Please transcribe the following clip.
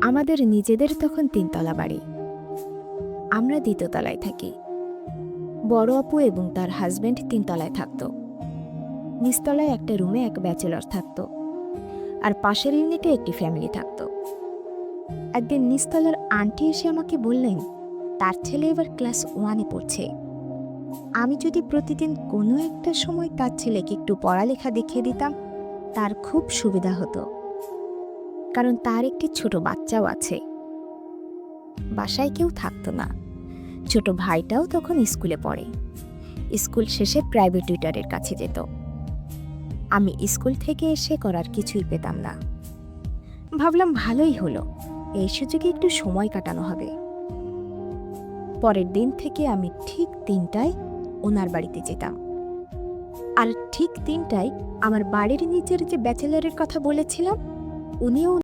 আমাদের নিজেদের তখন ৩ তলা বাড়ি। আমরা ২য় তলায় থাকি। বড় আপু এবং তার হাজবেন্ড ৩ তলায় থাকত। নিচতলায় একটা রুমে এক ব্যাচেলর থাকত, আর পাশের ইউনিটে একটি ফ্যামিলি থাকত। একদিন নিচতলার আন্টি এসে আমাকে বললেন তার ছেলে এবার ক্লাস 1-এ পড়ছে। আমি যদি প্রতিদিন কোনো একটা সময় তার ছেলেকে একটু পড়ালেখা দেখিয়ে দিতাম, তার খুব সুবিধা হতো, কারণ তার একটি ছোট বাচ্চাও আছে। বাসায় কেউ থাকতো না। ছোট ভাইটাও তখন স্কুলে পড়ে। স্কুল শেষে প্রাইভেট টিউটরের কাছে যেত। আমি স্কুল থেকে এসে করার কিছুই পেতাম না। ভাবলাম ভালোই হলো, এই সুযোগে একটু সময় কাটানো হবে। পরের দিন থেকে আমি ঠিক ৩টায় ওনার বাড়িতে যেতাম। আর ঠিক ৩টায় আমার বাড়ির নিচের যে ব্যাচেলরের কথা বলেছিলাম, উনিও